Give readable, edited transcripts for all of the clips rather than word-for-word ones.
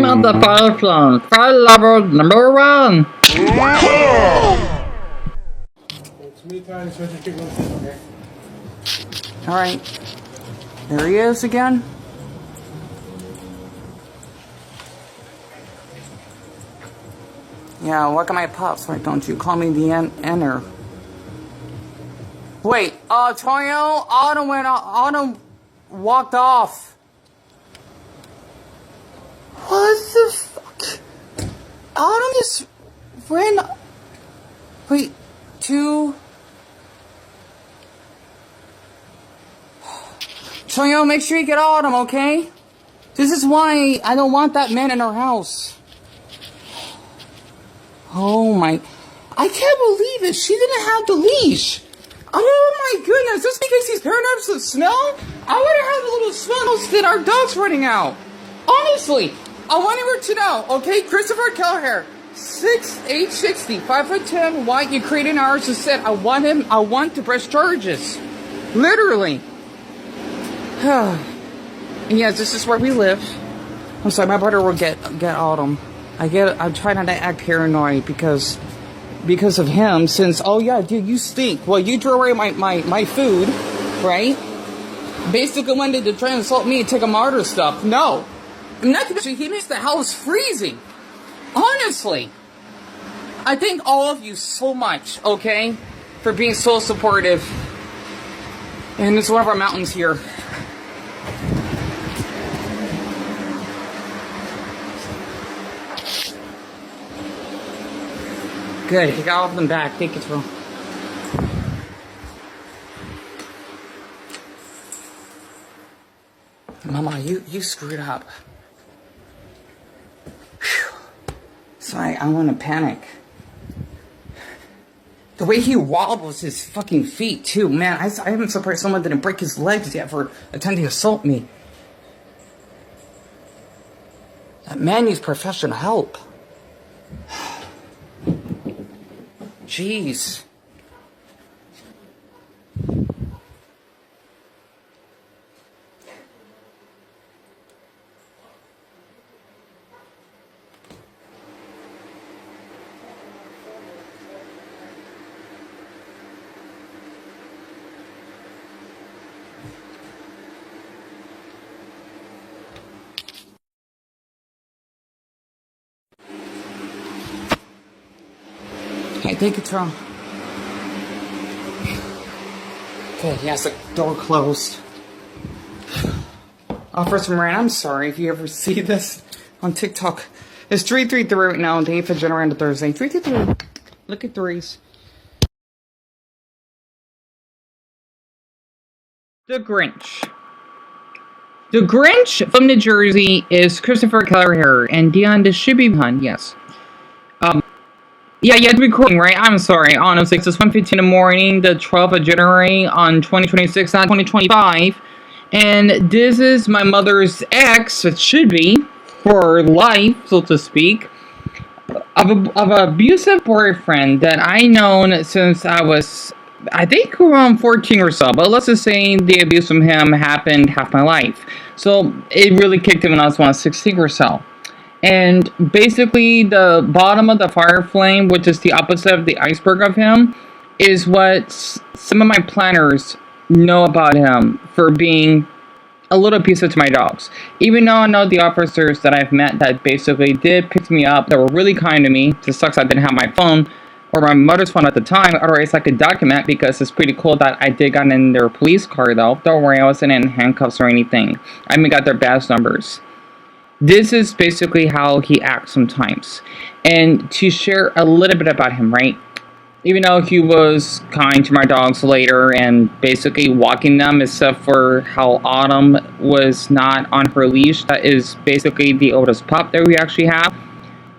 of the Fireflame, fire lover #1. It's me time to switch to chicken, okay? Alright. There he is again. Yeah, look at my pups. Why don't you call me the enter? Wait, Toyo, Autumn walked off. What the fuck? Autumn just ran. Wait, Toyo, make sure you get Autumn, okay? This is why I don't want that man in our house. Oh my, I can't believe it. She didn't have the leash. Oh my goodness, just because he's paranoid of the smell? I would have had a little smell that our dog's running out. Honestly, I want her to know, okay? Christopher Kelleher, 6'8", 60, 5'10", white, Ukrainian artist said, I want to press charges. Literally. Yes, this is where we live. I'm sorry, my brother will get Autumn. I try not to act paranoid because of him, since, oh yeah, dude, you stink. Well, you threw away my food, right? Basically wanted to try and insult me and take a martyr stuff. No. Nothing. He makes the house freezing. Honestly. I thank all of you so much, okay? For being so supportive. And it's one of our mountains here. Good, you got all of them back. Take it through. Mama, you screwed up. Whew. Sorry, I want to panic. The way he wobbles his fucking feet, too. Man, I am surprised someone didn't break his legs yet for attempting to assault me. That man needs professional help. Jeez. I think it's wrong. Okay, yes, the door closed. For some rant, I'm sorry if you ever see this on TikTok. It's 333 right now, day for January to Thursday. 333. Look at threes. The Grinch. The Grinch from New Jersey is Christopher Kelleher, and Dion, this should be fun, yes. Yeah, you had to be recording, right? I'm sorry, honestly. It's 1:15 in the morning, the 12th of January on 2026, not 2025. And this is my mother's ex, it should be, for life, so to speak, of an abusive boyfriend that I known since I was, I think, around 14 or so. But let's just say the abuse from him happened half my life. So it really kicked in when I was 16 or so. And basically, the bottom of the Fireflame, which is the opposite of the iceberg of him, is what some of my planners know about him for being a little abusive to my dogs. Even though I know the officers that I've met that basically did pick me up, that were really kind to me. It just sucks I didn't have my phone, or my mother's phone at the time, otherwise I could document, because it's pretty cool that I did get in their police car though. Don't worry, I wasn't in handcuffs or anything. I even got their badge numbers. This is basically how he acts sometimes. And to share a little bit about him, right? Even though he was kind to my dogs later and basically walking them, except for how Autumn was not on her leash. That is basically the oldest pup that we actually have.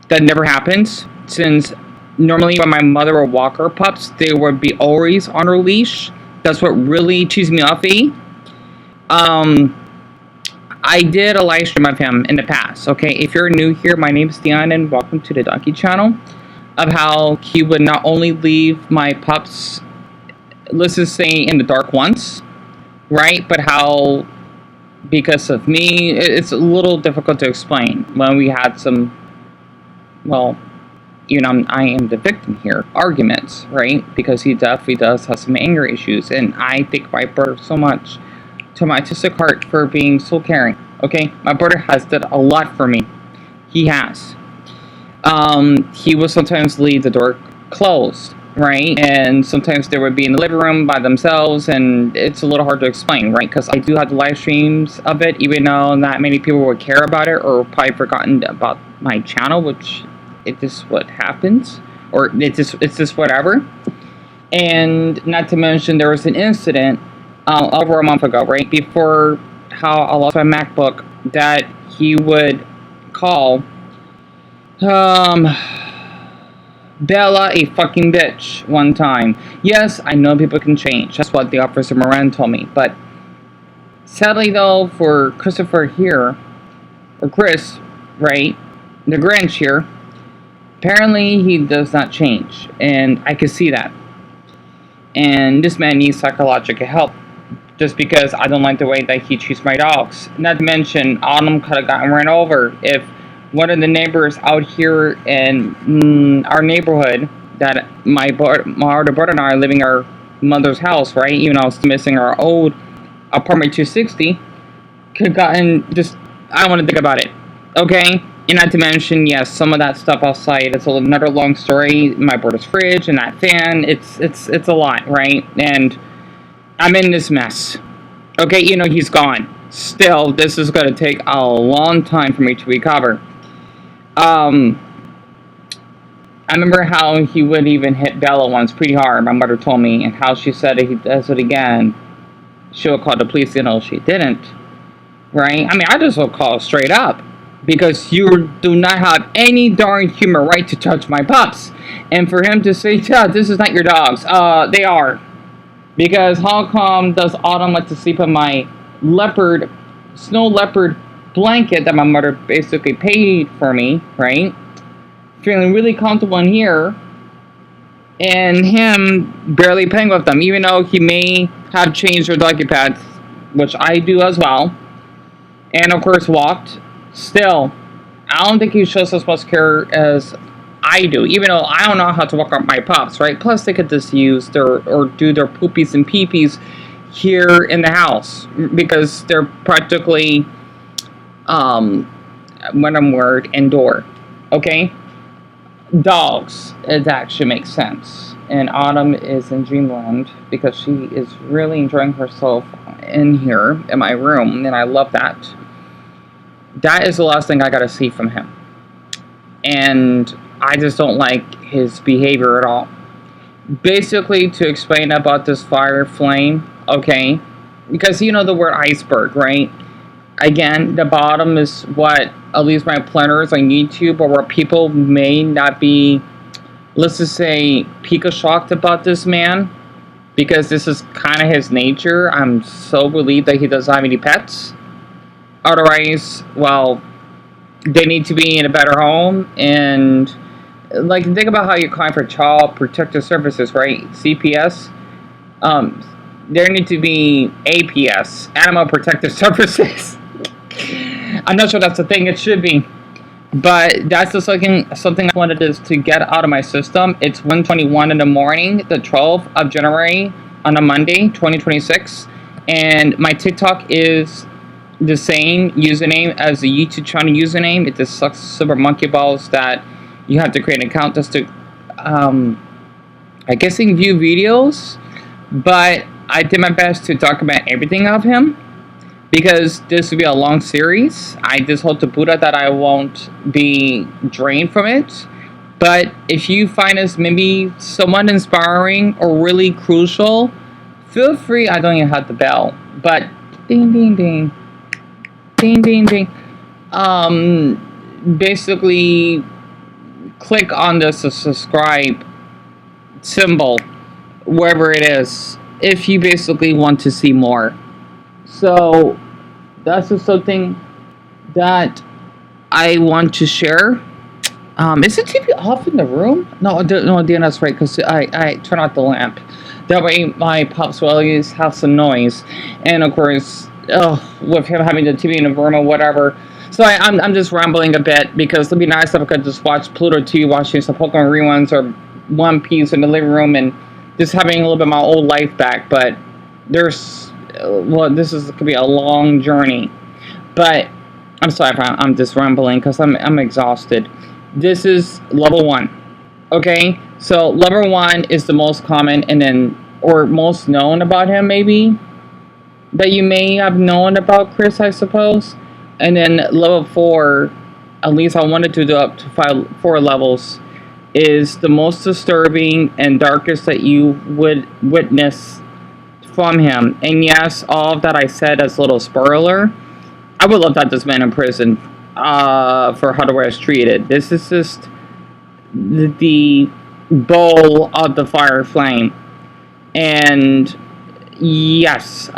That never happens, since normally when my mother would walk her pups, they would be always on her leash. That's what really cheesed me off, I did a live stream of him in the past, okay? If you're new here, my name is Dion, and welcome to the Donkey channel. Of how he would not only leave my pups, let's just say, in the dark once, right? But how because of me. It's a little difficult to explain when we had some, well, I am the victim here, arguments, right? Because he definitely does have some anger issues, and I thank my brother so much, to my autistic heart, for being so caring. Okay, my brother has done a lot for me. He has. He would sometimes leave the door closed, right? And sometimes they would be in the living room by themselves, and it's a little hard to explain, right? Because I do have the live streams of it, even though not many people would care about it or probably forgotten about my channel, which it just what happens, or it's just whatever. And not to mention, there was an incident over a month ago, right before how I lost my MacBook, that he would call Bella a fucking bitch one time. Yes, I know people can change. That's what the officer Moran told me. But sadly, though, for Christopher here, or Chris, right, the Grinch here, apparently he does not change, and I can see that. And this man needs psychological help, just because I don't like the way that he treats my dogs. Not to mention, Autumn could have gotten ran over if one of the neighbors out here in our neighborhood, that my older brother and I are living our mother's house, right? Even though I was missing our old apartment 260, could have gotten just, I don't want to think about it, okay? And not to mention, yes, some of that stuff outside, it's another long story. My brother's fridge and that fan, it's a lot, right? And I'm in this mess. Okay, he's gone. Still, this is going to take a long time for me to recover. I remember how he would even hit Bella once pretty hard, my mother told me, and how she said if he does it again, she'll call the police. She didn't, right? I mean, I just will call straight up, because you do not have any darn human right to touch my pups. And for him to say, yeah, this is not your dogs, they are. Because how come does Autumn like to sleep in my snow leopard blanket that my mother basically paid for me, right? Feeling really comfortable in here, and him barely playing with them, even though he may have changed their doggy pads, which I do as well, and of course walked. Still, I don't think he shows as much care as I do, even though I don't know how to walk up my pups, right? Plus, they could just use or do their poopies and peepees here in the house, because they're practically indoor. Okay, dogs, it actually makes sense. And Autumn is in dreamland because she is really enjoying herself in here in my room, and I love that. That is the last thing I gotta see from him, and I just don't like his behavior at all. Basically, to explain about this Fireflame, okay, because the word iceberg, right? Again, the bottom is what at least my planners on YouTube, or where people may not be, let's just say, Pika shocked about this man, because this is kind of his nature. I'm so relieved that he doesn't have any pets. Otherwise, well, they need to be in a better home. And like, think about how you're calling for child protective services, right? CPS. There need to be APS, animal protective services. I'm not sure that's the thing. It should be, but that's just something I wanted to get out of my system. It's 1:21 in the morning, the 12th of January, on a Monday, 2026, and my TikTok is the same username as the YouTube channel username. It just sucks super monkey balls that you have to create an account just to, I guess, view videos. But I did my best to document everything of him, because this will be a long series. I just hope to Buddha that I won't be drained from it. But if you find this maybe somewhat inspiring or really crucial, feel free. I don't even have the bell, but ding, ding, ding. Ding, ding, ding. Basically, click on the subscribe symbol, wherever it is, if you basically want to see more. So, that's just something that I want to share. Is the TV off in the room? No, that's right, because I turn out the lamp. That way my pups will always have some noise. And of course, with him having the TV in the room or whatever. So I'm just rambling a bit because it'd be nice if I could just watch Pluto TV, watching some Pokemon reruns or One Piece in the living room and just having a little bit of my old life back. But this could be a long journey. But I'm sorry if I'm just rambling because I'm exhausted. This is level 1. Okay, so level 1 is the most common and then or most known about him maybe that you may have known about Chris, I suppose. And then level 4, at least I wanted to do up to 4 levels, is the most disturbing and darkest that you would witness from him. And yes, all of that I said as a little spoiler. I would love that this man in prison for how the way I was treated. This is just the bowl of the Fireflame. And yes,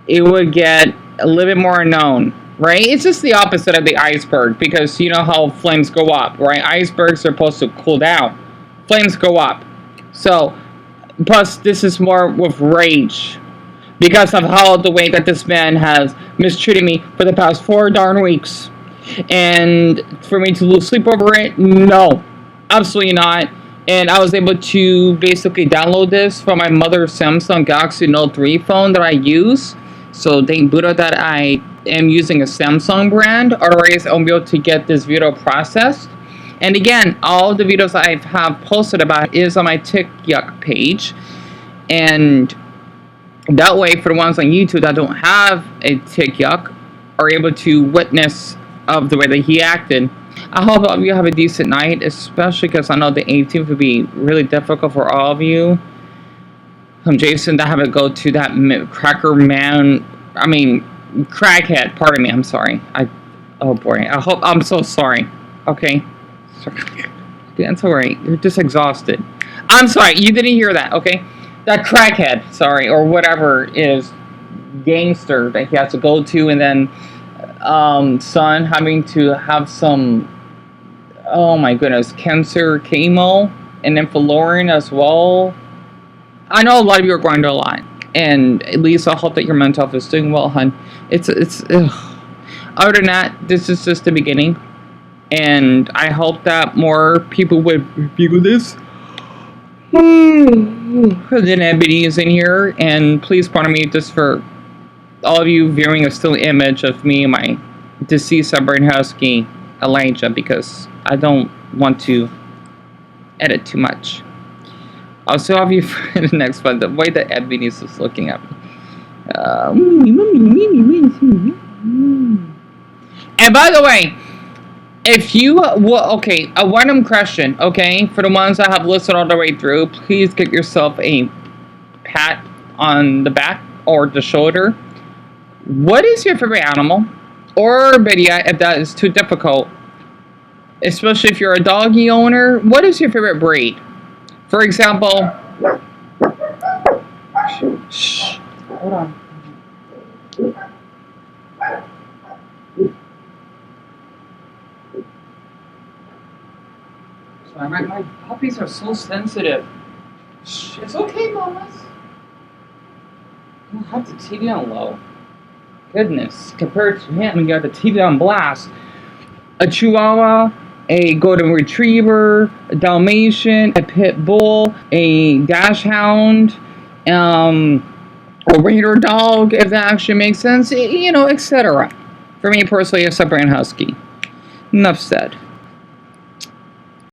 it would get a little bit more known, right? It's just the opposite of the iceberg, because you know how flames go up, right? Icebergs are supposed to cool down. Flames go up. So, plus this is more with rage, because of how the way that this man has mistreated me for the past 4 darn weeks. And for me to lose sleep over it, no, absolutely not. And I was able to basically download this from my mother's Samsung Galaxy Note 3 phone that I use. So thank Buddha that I am using a Samsung brand, otherwise I won't be able to get this video processed. And again, all the videos I have posted about is on my TikTok page. And that way, for the ones on YouTube that don't have a TikTok, are able to witness of the way that he acted. I hope all of you have a decent night, especially because I know the 18th would be really difficult for all of you. Jason, that have to go to that crackhead, pardon me, I'm sorry. Oh boy, I'm so sorry. Okay. That's alright, you're just exhausted. I'm sorry, you didn't hear that, okay? That crackhead, sorry, or whatever is gangster that he has to go to, and then son having to have some, oh my goodness, cancer chemo, and then for Lauren as well. I know a lot of you are going through a lot, and at least I hope that your mental health is doing well, hon. It's other than that, this is just the beginning, and I hope that more people would review this. Then Ebony is in here, and please pardon me just for all of you viewing a still image of me and my deceased Siberian Husky, Elijah, because I don't want to edit too much. I'll still have you for the next one. The way that Ebony is just looking at me. And by the way, if you okay, a random question, okay, for the ones that have listened all the way through, please give yourself a pat on the back or the shoulder. What is your favorite animal? Or better yet, if that is too difficult, especially if you're a doggy owner, what is your favorite breed? For example, shh, hold on. Sorry, my puppies are so sensitive. Shh, it's okay, mamas. You have the TV on low. Goodness, compared to him, you got the TV on blast. A Chihuahua, a Golden Retriever, a Dalmatian, a Pit Bull, a Dachshund, a Raider Dog, if that actually makes sense, you know, etc. For me personally, a Siberian Husky. Enough said.